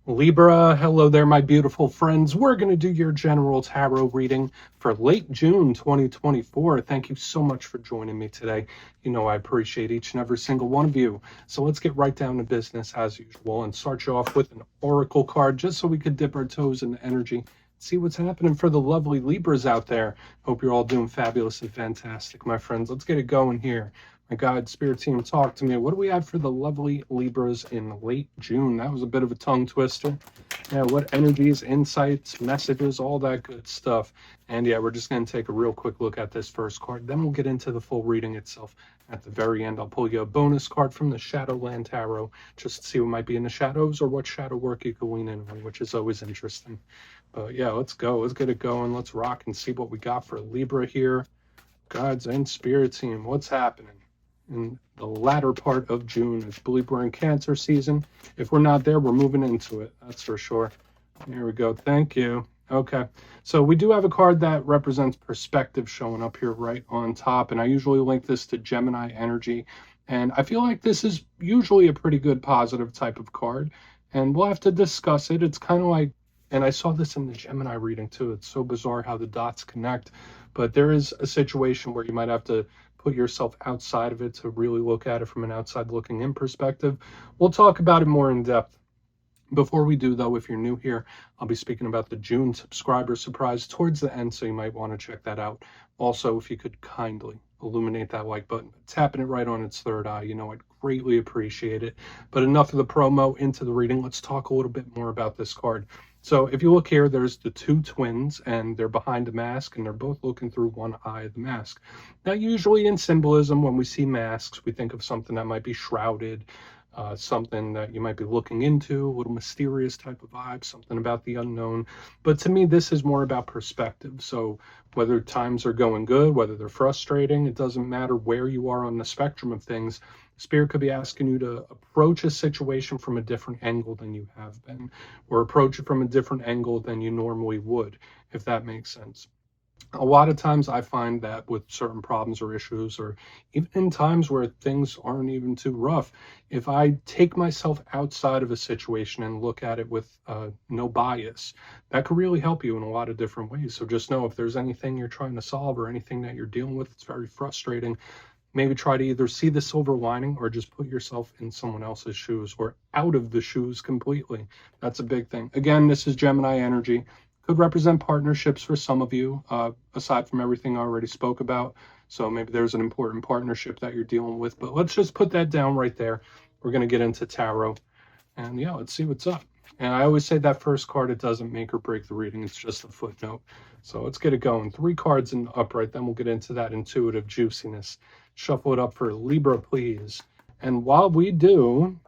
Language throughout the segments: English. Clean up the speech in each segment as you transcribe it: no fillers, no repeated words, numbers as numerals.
Libra, hello there, my beautiful friends. We're going to do your general tarot reading for late June 2024. Thank you so much for joining me today. You know, I appreciate each and every single one of you. So let's get right down to business as usual and start you off with an oracle card just so we could dip our toes in the energy. See what's happening for the lovely Libras out there. Hope you're all doing fabulous and fantastic, my friends. Let's get it going here. My God, Spirit Team, talk to me. What do we have for the lovely Libras in late June? That was a bit of a tongue twister. Yeah, what energies, insights, messages, all that good stuff. And yeah, we're just going to take a real quick look at this first card. Then we'll get into the full reading itself. At the very end, I'll pull you a bonus card from the Shadowland Tarot, just to see what might be in the shadows or what shadow work you can lean in on, which is always interesting. But yeah, let's go. Let's get it going. Let's rock and see what we got for Libra here. Gods and Spirit Team, what's happening in the latter part of June? I believe we're in Cancer season. If we're not there, we're moving into it. That's for sure. Here we go. Thank you. Okay. So we do have a card that represents perspective showing up here right on top. And I usually link this to Gemini energy. And I feel like this is usually a pretty good positive type of card. And we'll have to discuss it. It's kind of like, and I saw this in the Gemini reading too. It's so bizarre how the dots connect. But there is a situation where you might have to put yourself outside of it to really look at it from an outside looking in perspective. We'll talk about it more in depth. Before we do, though, if you're new here, I'll be speaking about the June subscriber surprise towards the end, so you might want to check that out. Also, if you could kindly illuminate that like button, tapping it right on its third eye, you know, I'd greatly appreciate it. But enough of the promo, into the reading. Let's talk a little bit more about this card. So if you look here, there's the two twins, and they're behind a mask, and they're both looking through one eye of the mask. Now, usually in symbolism, when we see masks, we think of something that might be shrouded, something that you might be looking into, a little mysterious type of vibe, something about the unknown. But to me, this is more about perspective. So whether times are going good, whether they're frustrating, it doesn't matter where you are on the spectrum of things. Spirit could be asking you to approach a situation from a different angle than you have been, or approach it from a different angle than you normally would, if that makes sense. A lot of times I find that with certain problems or issues, or even in times where things aren't even too rough, if I take myself outside of a situation and look at it with no bias, that could really help you in a lot of different ways. So just know, if there's anything you're trying to solve or anything that you're dealing with, it's very frustrating, maybe try to either see the silver lining or just put yourself in someone else's shoes, or out of the shoes completely. That's a big thing. Again, this is Gemini energy. Could represent partnerships for some of you, aside from everything I already spoke about. So maybe there's an important partnership that you're dealing with, but let's just put that down right there. We're going to get into tarot, and yeah, let's see what's up. And I always say that first card, it doesn't make or break the reading. It's just a footnote. So let's get it going. 3 cards in the upright, then we'll get into that intuitive juiciness. Shuffle it up for Libra, please. And while we do,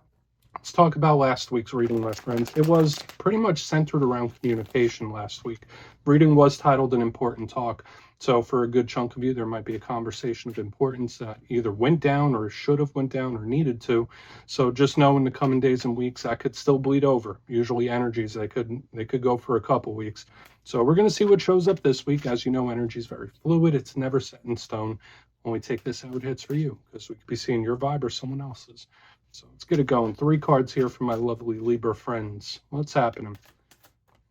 let's talk about last week's reading, my friends. It was pretty much centered around communication last week. Reading was titled An Important Talk. So for a good chunk of you, there might be a conversation of importance that either went down or should have went down or needed to. So just know in the coming days and weeks, that could still bleed over. Usually energies, they could go for a couple weeks. So we're going to see what shows up this week. As you know, energy is very fluid. It's never set in stone. When we take this out, it hits for you, because we could be seeing your vibe or someone else's. So let's get it going. 3 cards here for my lovely Libra friends. What's happening?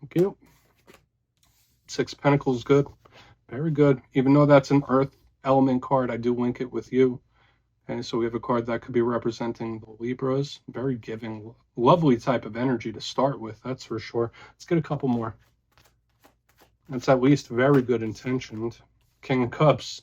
Thank you. 6 of Pentacles, good. Very good. Even though that's an Earth element card, I do link it with you. Okay, so we have a card that could be representing the Libras. Very giving, lovely type of energy to start with, that's for sure. Let's get a couple more. That's at least very good intentioned. King of Cups.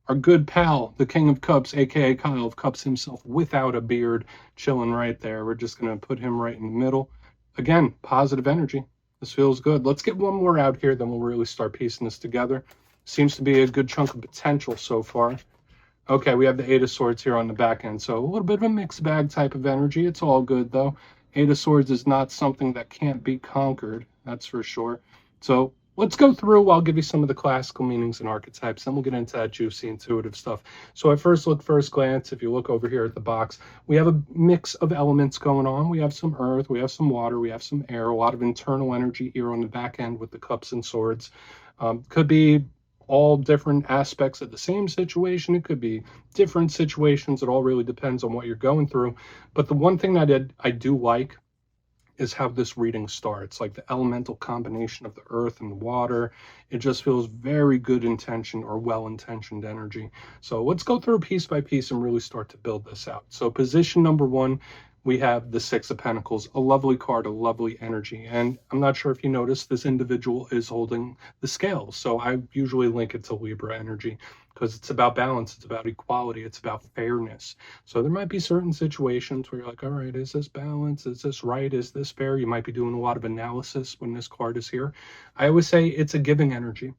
Our good pal, the King of Cups, aka Kyle of Cups himself, without a beard, chilling right there. We're just going to put him right in the middle. Again, positive energy. This feels good. Let's get one more out here, then we'll really start piecing this together. Seems to be a good chunk of potential so far. Okay, we have the 8 of Swords here on the back end, so a little bit of a mixed bag type of energy. It's all good, though. 8 of Swords is not something that can't be conquered, that's for sure. So let's go through. I'll give you some of the classical meanings and archetypes, then we'll get into that juicy intuitive stuff. So at first glance, if you look over here at the box, we have a mix of elements going on. We have some earth, we have some water, we have some air, a lot of internal energy here on the back end with the cups and swords. Could be all different aspects of the same situation. It could be different situations. It all really depends on what you're going through. But the one thing that I do like is how this reading starts, like the elemental combination of the earth and the water. It just feels very good intention or well-intentioned energy. So let's go through piece by piece and really start to build this out. So position number one, we have the Six of Pentacles, a lovely card, a lovely energy. And I'm not sure if you noticed, this individual is holding the scales. So I usually link it to Libra energy because it's about balance, it's about equality, it's about fairness. So there might be certain situations where you're like, all right, is this balance? Is this right? Is this fair? You might be doing a lot of analysis when this card is here. I always say it's a giving energy.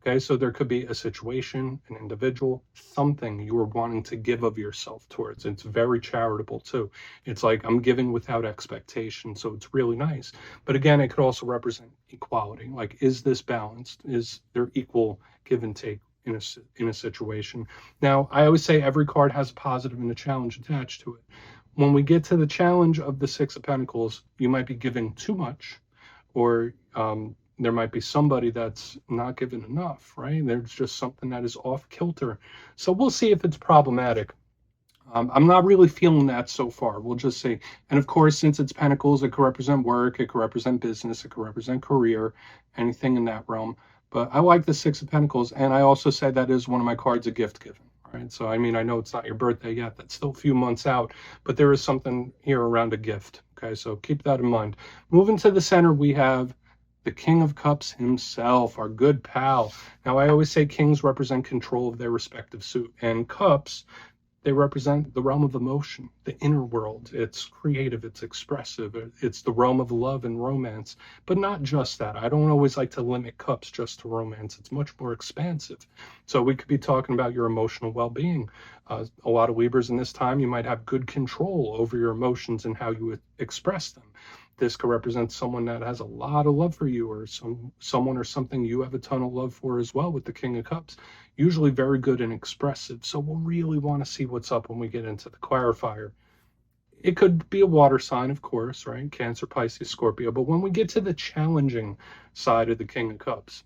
Okay, so there could be a situation, an individual, something you are wanting to give of yourself towards. It's very charitable too. It's like I'm giving without expectation, so it's really nice. But again, it could also represent equality. Like, is this balanced? Is there equal give and take in a situation? Now, I always say every card has a positive and a challenge attached to it. When we get to the challenge of the Six of Pentacles, you might be giving too much, or there might be somebody that's not given enough, right? There's just something that is off kilter. So we'll see if it's problematic. I'm not really feeling that so far. We'll just see. And of course, since it's Pentacles, it could represent work, it could represent business, it could represent career, anything in that realm. But I like the Six of Pentacles, and I also said that is one of my cards, a gift given. Right? So, I mean, I know it's not your birthday yet. That's still a few months out, but there is something here around a gift. Okay, so keep that in mind. Moving to the center, we have the King of Cups himself, our good pal. Now, I always say kings represent control of their respective suit, and cups, they represent the realm of emotion, the inner world. It's creative, it's expressive, it's the realm of love and romance, but not just that. I don't always like to limit cups just to romance. It's much more expansive. So we could be talking about your emotional well-being. A lot of Libras in this time, you might have good control over your emotions and how you express them. This could represent someone that has a lot of love for you, or someone or something you have a ton of love for as well with the King of Cups. Usually very good and expressive. So we'll really want to see what's up when we get into the clarifier. It could be a water sign, of course, right? Cancer, Pisces, Scorpio. But when we get to the challenging side of the King of Cups,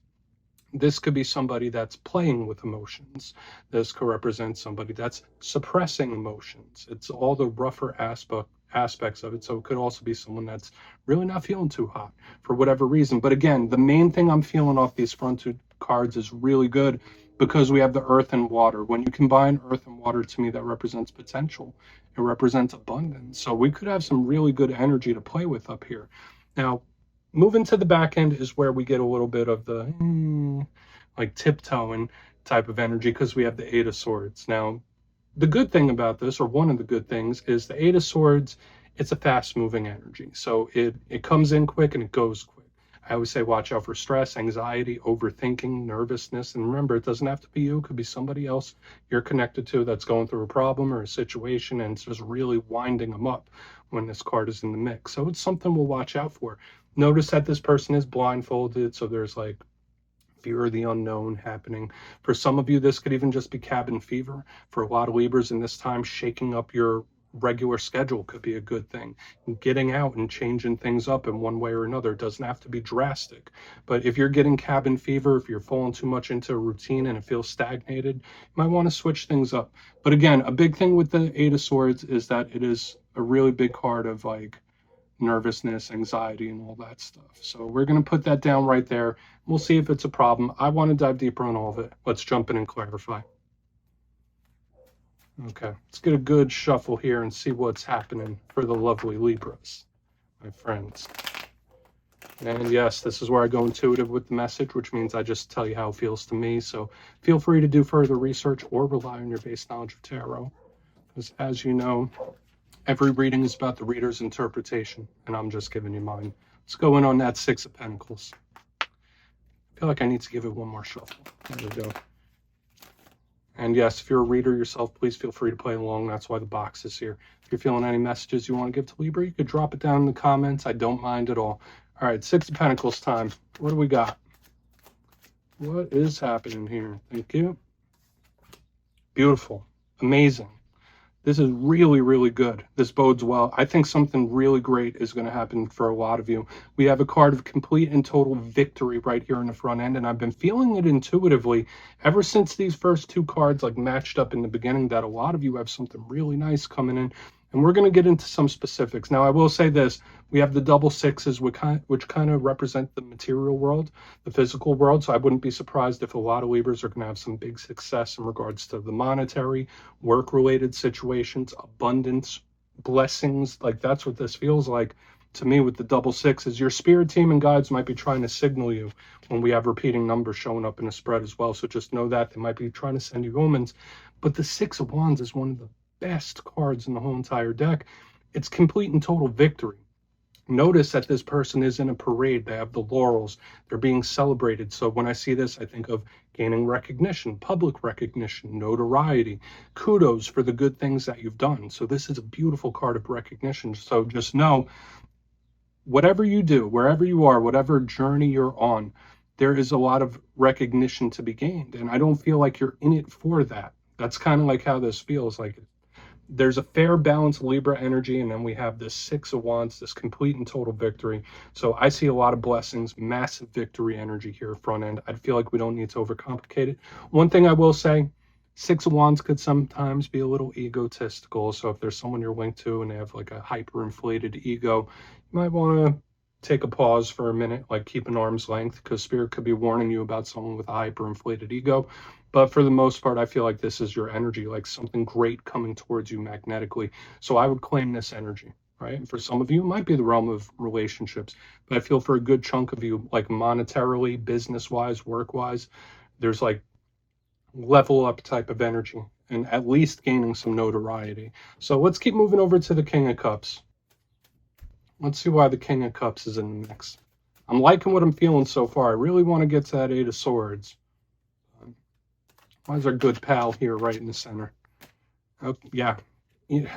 this could be somebody that's playing with emotions. This could represent somebody that's suppressing emotions. It's all the rougher aspects of it. So it could also be someone that's really not feeling too hot for whatever reason. But again, the main thing I'm feeling off these front two cards is really good because we have the earth and water. When you combine earth and water, to me, that represents potential. It represents abundance. So we could have some really good energy to play with up here. Now, moving to the back end is where we get a little bit of the like tiptoeing type of energy, because we have the Eight of Swords. Now, the good thing about this, or one of the good things, is the Eight of Swords, it's a fast moving energy. So it comes in quick and it goes quick. I always say watch out for stress, anxiety, overthinking, nervousness. And remember, it doesn't have to be you. It could be somebody else you're connected to that's going through a problem or a situation, and it's just really winding them up when this card is in the mix. So it's something we'll watch out for. Notice that this person is blindfolded, so there's like fear of the unknown happening. For some of you, this could even just be cabin fever. For a lot of Libras in this time, shaking up your regular schedule could be a good thing. Getting out and changing things up in one way or another. It doesn't have to be drastic. But if you're getting cabin fever, if you're falling too much into a routine and it feels stagnated, you might want to switch things up. But again, a big thing with the Eight of Swords is that it is a really big card of like nervousness, anxiety, and all that stuff. So we're going to put that down right there. We'll see if it's a problem. I want to dive deeper on all of it. Let's jump in and clarify. Okay, let's get a good shuffle here and see what's happening for the lovely Libras, my friends. And yes, this is where I go intuitive with the message, which means I just tell you how it feels to me. So feel free to do further research or rely on your base knowledge of tarot. Because as you know, every reading is about the reader's interpretation, and I'm just giving you mine. Let's go in on that Six of Pentacles. I feel like I need to give it one more shuffle. There we go. And yes, if you're a reader yourself, please feel free to play along. That's why the box is here. If you're feeling any messages you want to give to Libra, you could drop it down in the comments. I don't mind at all. All right, Six of Pentacles time. What do we got? What is happening here? Thank you. Beautiful. Amazing. This is really, really good. This bodes well. I think something really great is going to happen for a lot of you. We have a card of complete and total victory right here in the front end, and I've been feeling it intuitively ever since these first two cards like matched up in the beginning, that a lot of you have something really nice coming in. And we're going to get into some specifics. Now, I will say this. We have the double sixes, which kind of represent the material world, the physical world. So I wouldn't be surprised if a lot of Libras are going to have some big success in regards to the monetary, work-related situations, abundance, blessings. Like that's what this feels like to me with the double sixes. Your spirit team and guides might be trying to signal you when we have repeating numbers showing up in a spread as well. So just know that they might be trying to send you omens. But the Six of Wands is one of the best cards in the whole entire deck. It's complete and total victory. Notice that this person is in a parade. They have the laurels. They're being celebrated. So when I see this, I think of gaining recognition, public recognition, notoriety, kudos for the good things that you've done. So this is a beautiful card of recognition. So just know, whatever you do, wherever you are, whatever journey you're on, there is a lot of recognition to be gained. And I don't feel like you're in it for that. That's kind of like how this feels like. There's a fair balance Libra energy, and then we have this Six of Wands, this complete and total victory. So I see a lot of blessings, massive victory energy here front end. I feel like we don't need to overcomplicate it. One thing I will say, Six of Wands could sometimes be a little egotistical. So if there's someone you're linked to and they have like a hyperinflated ego, you might want to take a pause for a minute, like keep an arm's length, because Spirit could be warning you about someone with a hyperinflated ego. But for the most part, I feel like this is your energy, like something great coming towards you magnetically. So I would claim this energy, right? For some of you, it might be the realm of relationships. But I feel for a good chunk of you, like monetarily, business-wise, work-wise, there's like level up type of energy and at least gaining some notoriety. So let's keep moving over to the King of Cups. Let's see why the King of Cups is in the mix. I'm liking what I'm feeling so far. I really want to get to that Eight of Swords. Why is our good pal here right in the center? Oh, yeah.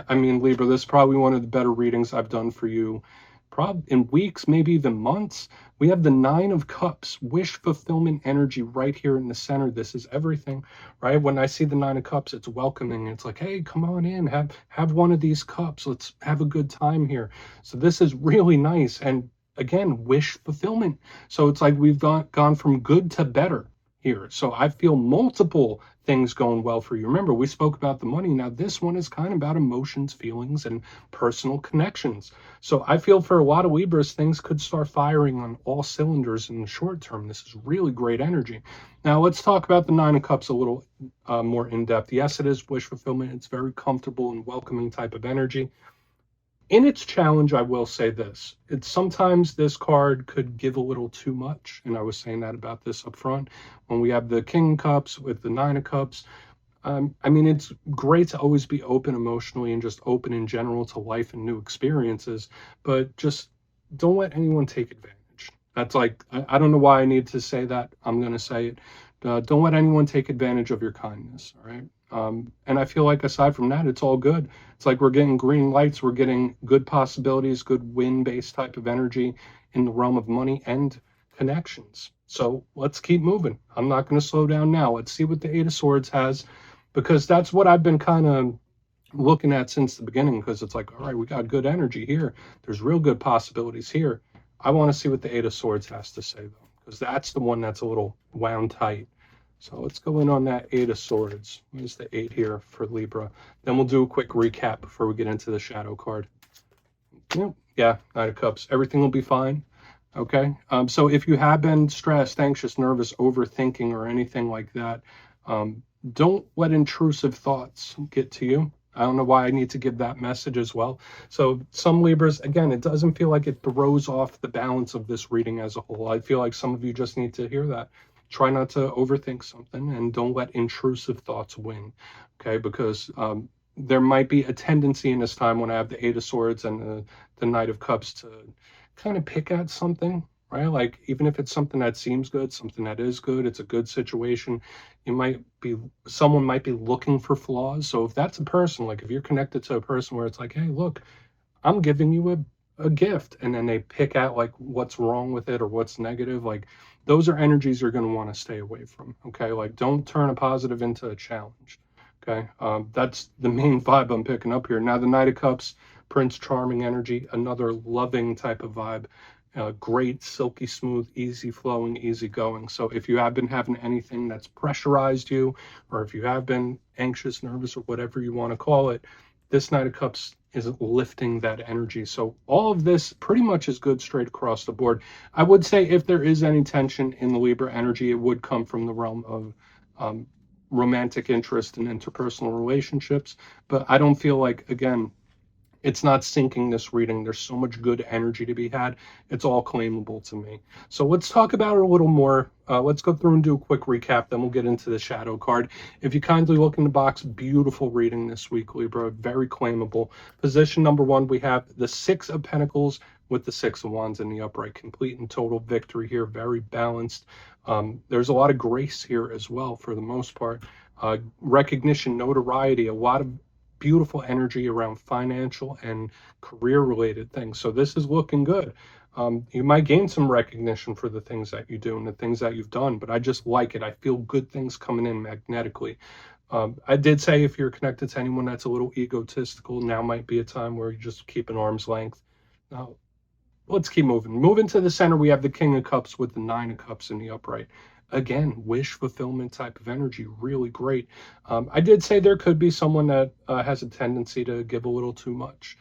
I mean, Libra, this is probably one of the better readings I've done for you. Probably in weeks, maybe even months. We have the Nine of Cups, wish fulfillment energy right here in the center. This is everything, right? When I see the Nine of Cups, it's welcoming. It's like, hey, come on in, have one of these cups. Let's have a good time here. So this is really nice. And again, wish fulfillment. So it's like we've gone from good to better here. So I feel multiple things going well for you. Remember, we spoke about the money. Now this one is kind of about emotions, feelings, and personal connections. So I feel for a lot of Libras, things could start firing on all cylinders in the short term. This is really great energy. Now let's talk about the Nine of Cups a little more in depth. Yes, it is wish fulfillment. It's very comfortable and welcoming type of energy. In its challenge, I will say this. It's sometimes this card could give a little too much, and I was saying that about this up front. When we have the King of Cups with the Nine of Cups, I mean, it's great to always be open emotionally and just open in general to life and new experiences, but just don't let anyone take advantage. That's like, I don't know why I need to say that. I'm going to say it. Don't let anyone take advantage of your kindness, all right? And I feel like aside from that, it's all good. It's like we're getting green lights, we're getting good possibilities, good win-based type of energy in the realm of money and connections. So let's keep moving. I'm not going to slow down now. Let's see what the Eight of Swords has, because that's what I've been kind of looking at since the beginning, because it's like, all right, we got good energy here. There's real good possibilities here. I want to see what the Eight of Swords has to say, though, because that's the one that's a little wound tight. So let's go in on that Eight of Swords. Where's the 8 here for Libra? Then we'll do a quick recap before we get into the shadow card. Yep. Yeah, Nine of Cups. Everything will be fine. Okay. So if you have been stressed, anxious, nervous, overthinking, or anything like that, don't let intrusive thoughts get to you. I don't know why I need to give that message as well. So some Libras, again, it doesn't feel like it throws off the balance of this reading as a whole. I feel like some of you just need to hear that. Try not to overthink something and don't let intrusive thoughts win, okay? Because there might be a tendency in this time when I have the Eight of Swords and the Knight of Cups to kind of pick at something, right? Like even if it's something that seems good, something that is good, it's a good situation, someone might be looking for flaws. So if that's a person, like if you're connected to a person where it's like, hey, look, I'm giving you a gift, and then they pick out like what's wrong with it or what's negative, like those are energies you're going to want to stay away from. Okay, like don't turn a positive into a challenge. Okay, that's the main vibe I'm picking up here. Now the Knight of Cups, Prince Charming energy, another loving type of vibe. Great, silky smooth, easy flowing, easy going. So if you have been having anything that's pressurized you, or if you have been anxious, nervous, or whatever you want to call it, this Knight of Cups is lifting that energy. So all of this pretty much is good straight across the board. I would say if there is any tension in the Libra energy, it would come from the realm of romantic interest and interpersonal relationships. But I don't feel like, again, it's not sinking this reading. There's so much good energy to be had. It's all claimable to me. So let's talk about it a little more. Let's go through and do a quick recap. Then we'll get into the shadow card. If you kindly look in the box, beautiful reading this week, Libra. Very claimable. Position number 1, we have the 6 of Pentacles with the 6 of Wands in the upright. Complete and total victory here. Very balanced. There's a lot of grace here as well for the most part. Recognition, notoriety, a lot of beautiful energy around financial and career related things. So this is looking good. You might gain some recognition for the things that you do and the things that you've done, but I just like it. I feel good things coming in magnetically. I did say if you're connected to anyone that's a little egotistical, now might be a time where you just keep an arm's length. Now, let's keep moving. Moving to the center, we have the King of Cups with the 9 of Cups in the upright. Again, wish fulfillment type of energy, really great. I did say there could be someone that has a tendency to give a little too much.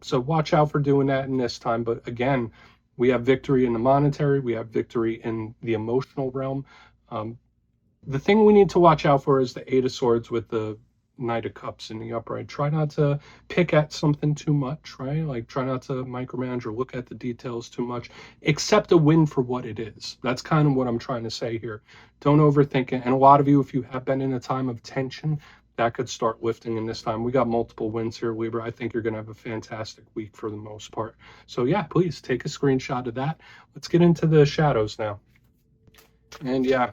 So watch out for doing that in this time. But again, we have victory in the monetary. We have victory in the emotional realm. The thing we need to watch out for is the 8 of Swords with the Knight of Cups in the upright. Try not to pick at something too much, right? Like try not to micromanage or look at the details too much. Accept a win for what it is. That's kind of what I'm trying to say here. Don't overthink it. And a lot of you, if you have been in a time of tension, that could start lifting in this time. We got multiple wins here, Libra. I think you're going to have a fantastic week for the most part. So yeah, please take a screenshot of that. Let's get into the shadows now. And yeah,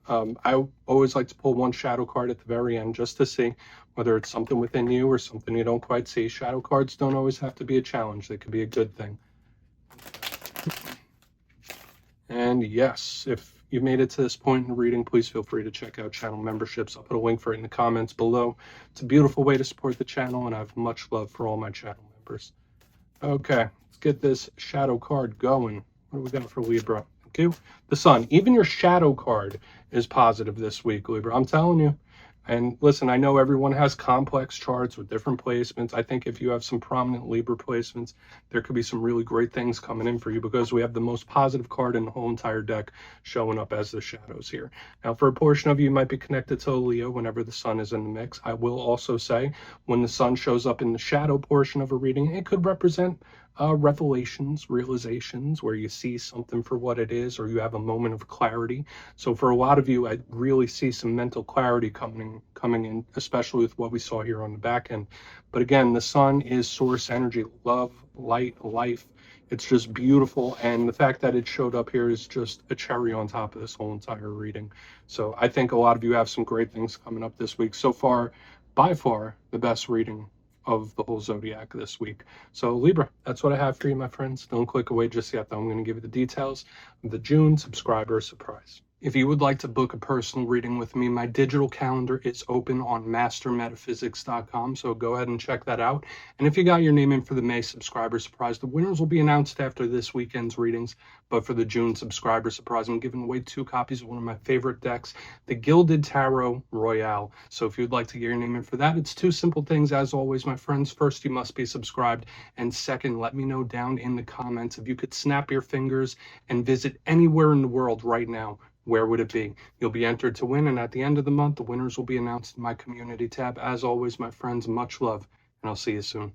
I always like to pull one shadow card at the very end just to see whether it's something within you or something you don't quite see. Shadow cards don't always have to be a challenge. They could be a good thing. And yes, if you've made it to this point in the reading, please feel free to check out channel memberships. I'll put a link for it in the comments below. It's a beautiful way to support the channel, and I have much love for all my channel members. Okay, let's get this shadow card going. What do we got for Libra? Okay, the Sun. Even your shadow card is positive this week, Libra. I'm telling you. And listen, I know everyone has complex charts with different placements. I think if you have some prominent Libra placements, there could be some really great things coming in for you because we have the most positive card in the whole entire deck showing up as the shadows here. Now, for a portion of you, you might be connected to a Leo whenever the Sun is in the mix. I will also say when the Sun shows up in the shadow portion of a reading, it could represent revelations, realizations, where you see something for what it is, or you have a moment of clarity. So for a lot of you, I really see some mental clarity coming in, especially with what we saw here on the back end. But again, the Sun is source energy, love, light, life. It's just beautiful, and the fact that it showed up here is just a cherry on top of this whole entire reading. So I think a lot of you have some great things coming up this week. So far, by far, the best reading of the whole zodiac this week. So Libra, that's what I have for you, my friends. Don't click away just yet, though. I'm going to give you the details of the June subscriber surprise. If you would like to book a personal reading with me, my digital calendar is open on mastermetaphysics.com, so go ahead and check that out. And if you got your name in for the May subscriber surprise, the winners will be announced after this weekend's readings. But for the June subscriber surprise, I'm giving away 2 copies of one of my favorite decks, the Gilded Tarot Royale. So if you'd like to get your name in for that, it's 2 simple things, as always, my friends. First, you must be subscribed. And second, let me know down in the comments if you could snap your fingers and visit anywhere in the world right now. Where would it be? You'll be entered to win, and at the end of the month, the winners will be announced in my community tab. As always, my friends, much love, and I'll see you soon.